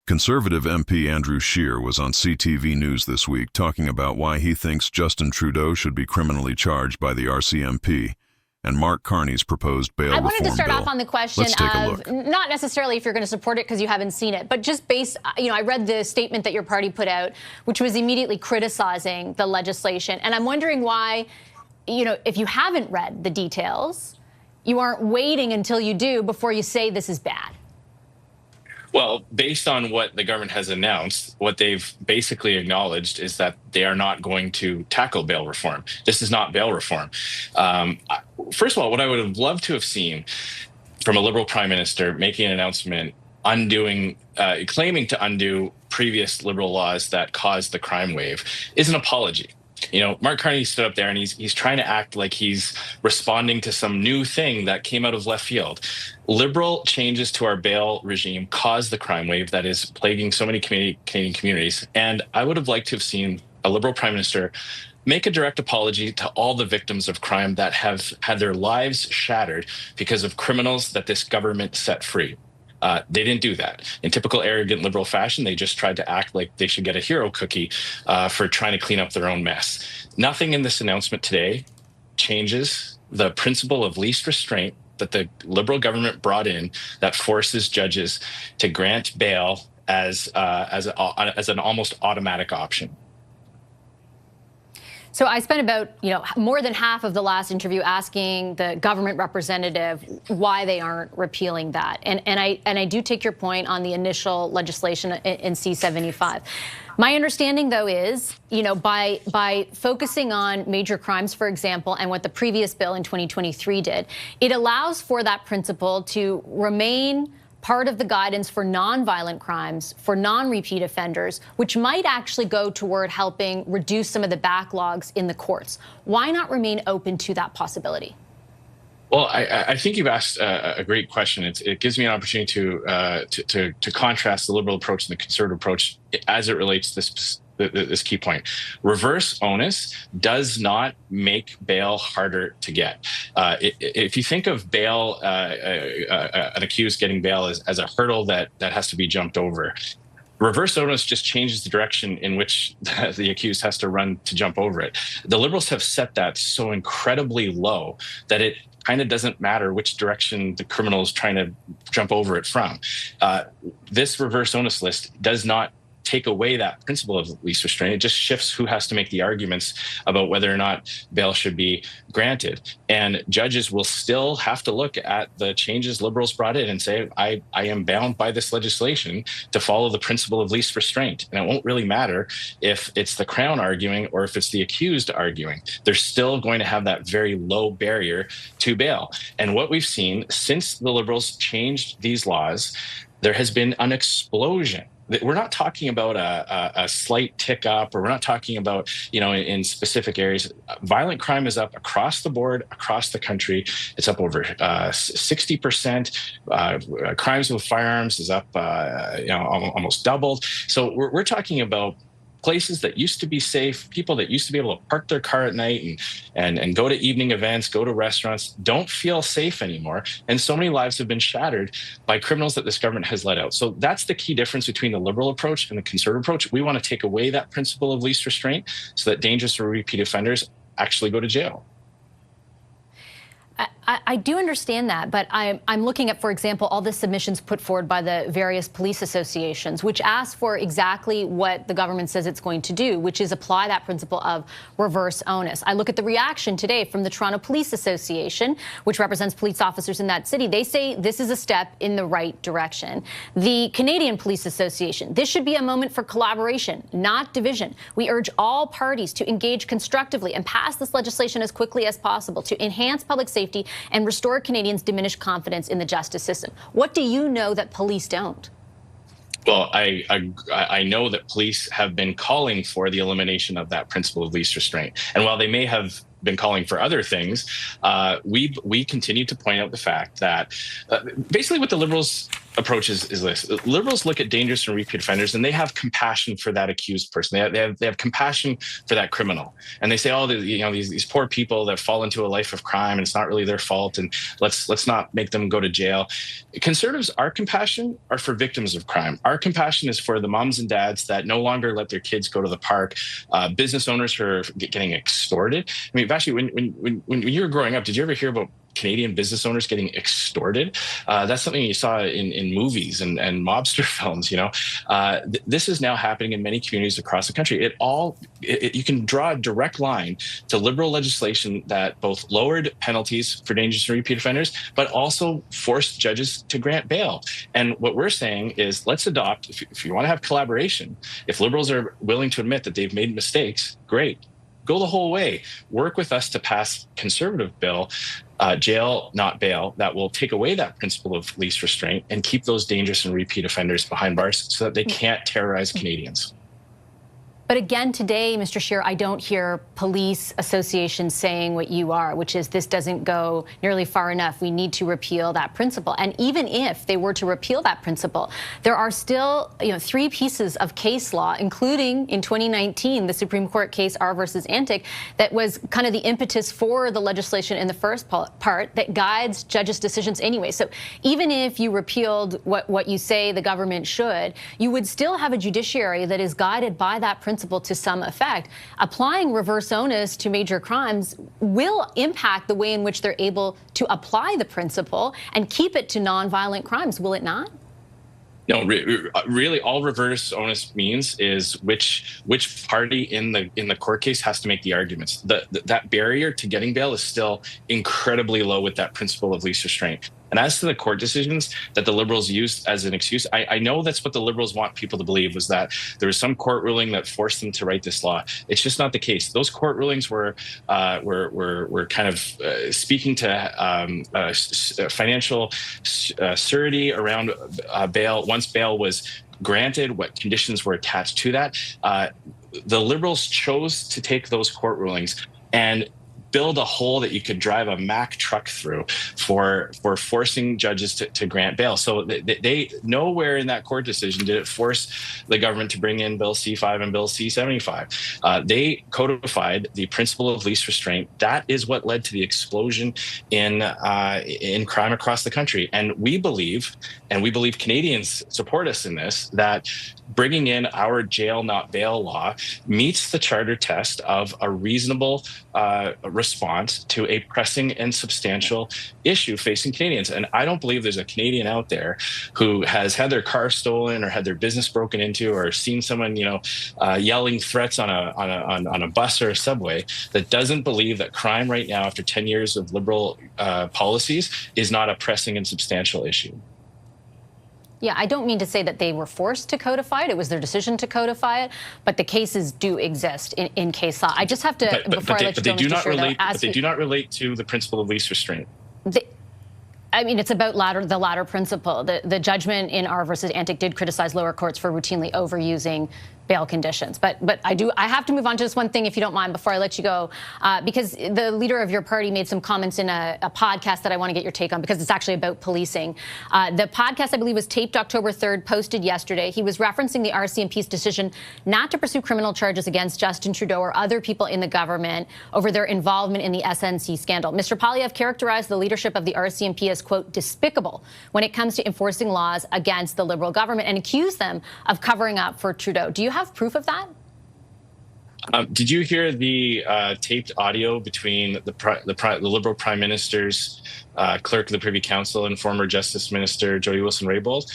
Conservative MP Andrew Scheer was on CTV News this week talking about why he thinks Justin Trudeau should be criminally charged by the RCMP and Mark Carney's proposed bail reform bill. I wanted to start off on the question of not necessarily if you're going to support it because you haven't seen it, but just based, I read the statement that your party put out, which was immediately criticizing the legislation. And I'm wondering why, if you haven't read the details, you aren't waiting until you do before you say this is bad. Well, based on what the government has announced, what they've basically acknowledged is that they are not going to tackle bail reform. This is not bail reform. First of all, what I would have loved to have seen from a Liberal Prime Minister making an announcement claiming to undo previous Liberal laws that caused the crime wave is an apology. Mark Carney stood up there and he's trying to act like he's responding to some new thing that came out of left field. Liberal changes to our bail regime caused the crime wave that is plaguing so many Canadian communities. And I would have liked to have seen a Liberal Prime Minister make a direct apology to all the victims of crime that have had their lives shattered because of criminals that this government set free. They didn't do that. In typical arrogant Liberal fashion, they just tried to act like they should get a hero cookie for trying to clean up their own mess. Nothing in this announcement today changes the principle of least restraint that the Liberal government brought in that forces judges to grant bail as an almost automatic option. So I spent about, more than half of the last interview asking the government representative why they aren't repealing that. And I do take your point on the initial legislation in C-75. My understanding, though, is, by focusing on major crimes, for example, and what the previous bill in 2023 did, it allows for that principle to remain part of the guidance for nonviolent crimes, for non-repeat offenders, which might actually go toward helping reduce some of the backlogs in the courts. Why not remain open to that possibility? Well, I think you've asked a great question. It gives me an opportunity to contrast the Liberal approach and the Conservative approach as it relates to this key point. Reverse onus does not make bail harder to get. If you think of bail, an accused getting bail as a hurdle that has to be jumped over, reverse onus just changes the direction in which the accused has to run to jump over it. The Liberals have set that so incredibly low that it kind of doesn't matter which direction the criminal is trying to jump over it from. This reverse onus list does not take away that principle of least restraint. It just shifts who has to make the arguments about whether or not bail should be granted. And judges will still have to look at the changes Liberals brought in and say, I am bound by this legislation to follow the principle of least restraint. And it won't really matter if it's the Crown arguing or if it's the accused arguing. They're still going to have that very low barrier to bail. And what we've seen since the Liberals changed these laws, there has been an explosion. We're not talking about a slight tick up, or we're not talking about, in specific areas. Violent crime is up across the board, across the country. It's up over 60%. Crimes with firearms is up, almost doubled. So we're talking about places that used to be safe, people that used to be able to park their car at night and go to evening events, go to restaurants, don't feel safe anymore. And so many lives have been shattered by criminals that this government has let out. So that's the key difference between the Liberal approach and the Conservative approach. We want to take away that principle of least restraint so that dangerous or repeat offenders actually go to jail. I do understand that, but I'm looking at, for example, all the submissions put forward by the various police associations, which ask for exactly what the government says it's going to do, which is apply that principle of reverse onus. I look at the reaction today from the Toronto Police Association, which represents police officers in that city. They say this is a step in the right direction. The Canadian Police Association, this should be a moment for collaboration, not division. We urge all parties to engage constructively and pass this legislation as quickly as possible to enhance public safety and restore Canadians' diminished confidence in the justice system. What do you know that police don't? Well, I know that police have been calling for the elimination of that principle of least restraint. And while they may have been calling for other things, we continue to point out the fact that basically what the Liberals approach is this. Liberals look at dangerous and repeat offenders, and they have compassion for that accused person. They have compassion for that criminal, and they say, "Oh, these poor people that fall into a life of crime, and it's not really their fault, and let's not make them go to jail." Conservatives, our compassion are for victims of crime. Our compassion is for the moms and dads that no longer let their kids go to the park, business owners who are getting extorted. I mean, Vashi, when you were growing up, did you ever hear about Canadian business owners getting extorted? That's something you saw in movies and mobster films. This is now happening in many communities across the country. You can draw a direct line to Liberal legislation that both lowered penalties for dangerous and repeat offenders, but also forced judges to grant bail. And what we're saying is, let's adopt, if you want to have collaboration, if Liberals are willing to admit that they've made mistakes, great. Go the whole way. Work with us to pass conservative bill, jail, not bail, that will take away that principle of least restraint and keep those dangerous and repeat offenders behind bars so that they can't terrorize Canadians. But again, today, Mr. Scheer, I don't hear police associations saying what you are, which is this doesn't go nearly far enough. We need to repeal that principle. And even if they were to repeal that principle, there are still 3 pieces of case law, including in 2019, the Supreme Court case R versus Antic, that was kind of the impetus for the legislation in the first part that guides judges' decisions anyway. So even if you repealed what you say the government should, you would still have a judiciary that is guided by that principle to some effect. Applying reverse onus to major crimes will impact the way in which they're able to apply the principle and keep it to nonviolent crimes, will it not? No, really, all reverse onus means is which party in the court case has to make the arguments. That barrier to getting bail is still incredibly low with that principle of least restraint. And as to the court decisions that the Liberals used as an excuse, I know that's what the Liberals want people to believe, was that there was some court ruling that forced them to write this law. It's just not the case. Those court rulings were kind of speaking to financial surety around bail. Once bail was granted, what conditions were attached to that. The Liberals chose to take those court rulings and build a hole that you could drive a Mack truck through for forcing judges to grant bail. So they nowhere in that court decision did it force the government to bring in Bill C-5 and Bill C-75. They codified the principle of least restraint. That is what led to the explosion in crime across the country. And we believe Canadians support us in this, that bringing in our jail, not bail law meets the charter test of a reasonable response to a pressing and substantial issue facing Canadians. And I don't believe there's a Canadian out there who has had their car stolen or had their business broken into or seen someone, yelling threats on a bus or a subway that doesn't believe that crime right now, after 10 years of Liberal policies, is not a pressing and substantial issue. Yeah, I don't mean to say that they were forced to codify it. It was their decision to codify it, but the cases do exist in case law. I just have to, before I let you go, Mr. Scheer, but they do not relate to the principle of least restraint. It's about the latter principle. The judgment in R versus Antic did criticize lower courts for routinely overusing bail conditions. But I have to move on to just one thing, if you don't mind, before I let you go, because the leader of your party made some comments in a podcast that I want to get your take on, because it's actually about policing. The podcast, I believe, was taped October 3rd, posted yesterday. He was referencing the RCMP's decision not to pursue criminal charges against Justin Trudeau or other people in the government over their involvement in the SNC scandal. Mr. Poilievre characterized the leadership of the RCMP as, quote, despicable when it comes to enforcing laws against the Liberal government, and accused them of covering up for Trudeau. Do you have proof of that? Did you hear the taped audio between the Liberal Prime Minister's clerk of the Privy Council and former Justice Minister Jody Wilson-Raybould?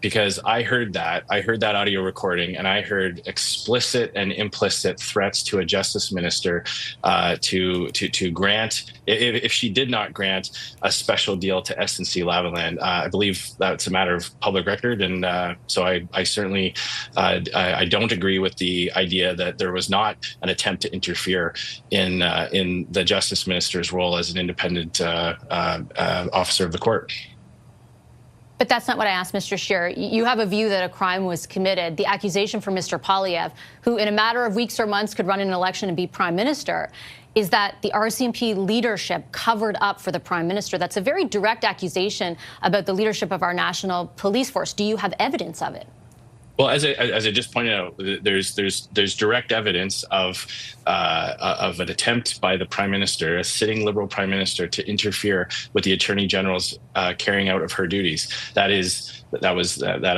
Because I heard that audio recording, and I heard explicit and implicit threats to a justice minister to grant, if she did not grant, a special deal to SNC Lavalin. I believe that's a matter of public record, and so I certainly I don't agree with the idea that there was not an attempt to interfere in the justice minister's role as an independent officer of the court. But that's not what I asked, Mr. Scheer. You have a view that a crime was committed. The accusation from Mr. Poilievre, who in a matter of weeks or months could run an election and be prime minister, is that the RCMP leadership covered up for the Prime Minister. That's a very direct accusation about the leadership of our national police force. Do you have evidence of it? Well, as I just pointed out, there's direct evidence of an attempt by the Prime Minister, a sitting Liberal Prime Minister, to interfere with the Attorney General's carrying out of her duties. That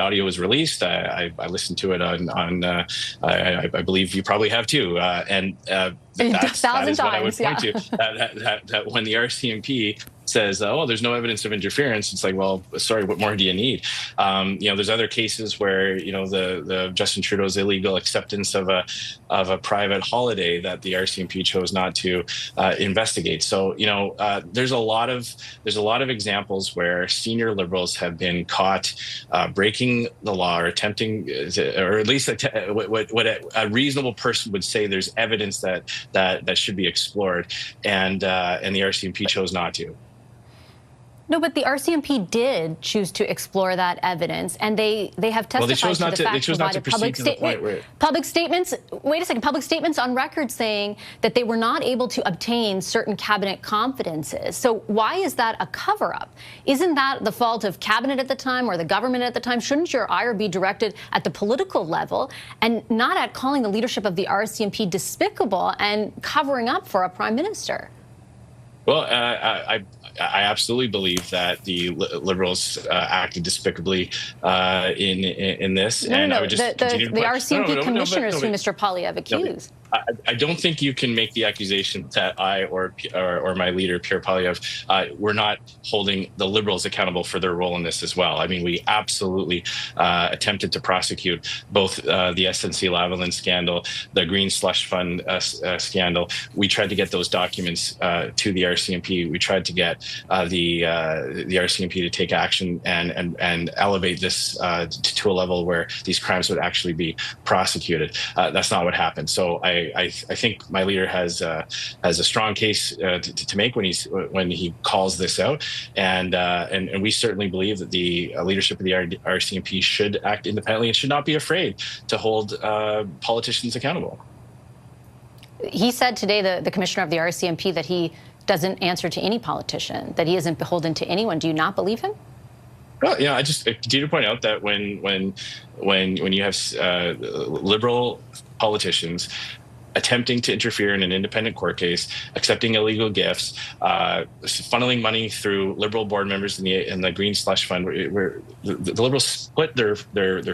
audio was released. I listened to it on I believe you probably have too, and that is what I would point to. That when the RCMP says, "Oh, there's no evidence of interference," it's like, well, sorry, what more do you need? There's other cases where the Justin Trudeau's illegal acceptance of a private holiday that the RCMP chose not to investigate. So there's a lot of examples where senior Liberals have been caught breaking the law or attempting, or at least what a reasonable person would say there's evidence that should be explored, and the RCMP chose not to. No, but the RCMP did choose to explore that evidence, and they have testified to the fact they chose not to proceed to the point where public statements. Wait a second. Public statements on record saying that they were not able to obtain certain cabinet confidences. So why is that a cover-up? Isn't that the fault of cabinet at the time or the government at the time? Shouldn't your ire be directed at the political level and not at calling the leadership of the RCMP despicable and covering up for a prime minister? Well, I absolutely believe that the Liberals acted despicably in this. I would just the RCMP commissioners who Mr. Poilievre accused. I don't think you can make the accusation that I or my leader, Pierre Poilievre, we're not holding the Liberals accountable for their role in this as well. I mean, we absolutely attempted to prosecute both the SNC-Lavalin scandal, the Green Slush Fund scandal. We tried to get those documents to the RCMP. We tried to get the RCMP to take action and elevate this to a level where these crimes would actually be prosecuted. That's not what happened. So I think my leader has a strong case to make when he calls this out, and we certainly believe that the leadership of the RCMP should act independently and should not be afraid to hold politicians accountable. He said today, the commissioner of the RCMP, that he doesn't answer to any politician, that he isn't beholden to anyone. Do you not believe him? Well, I just continue to point out that when you have Liberal politicians attempting to interfere in an independent court case, accepting illegal gifts, funneling money through Liberal board members in the Green Slush Fund, where the Liberals split their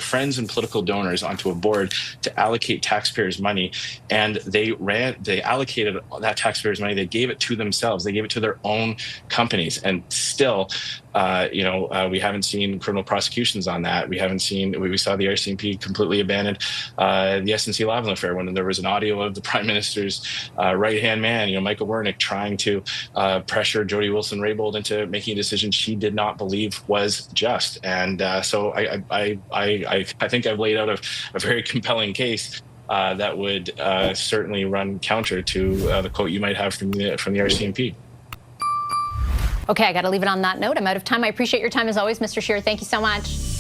friends and political donors onto a board to allocate taxpayers' money, and they allocated that taxpayers' money. They gave it to themselves. They gave it to their own companies, and still, we haven't seen criminal prosecutions on that. We saw the RCMP completely abandon the SNC-Lavalin affair when there was an audio of the Prime Minister's right-hand man, Michael Wernick, trying to pressure Jody Wilson-Raybould into making a decision she did not believe was just. And so I think I've laid out a very compelling case that would certainly run counter to the quote you might have from the RCMP. Okay, I got to leave it on that note. I'm out of time. I appreciate your time as always, Mr. Scheer. Thank you so much.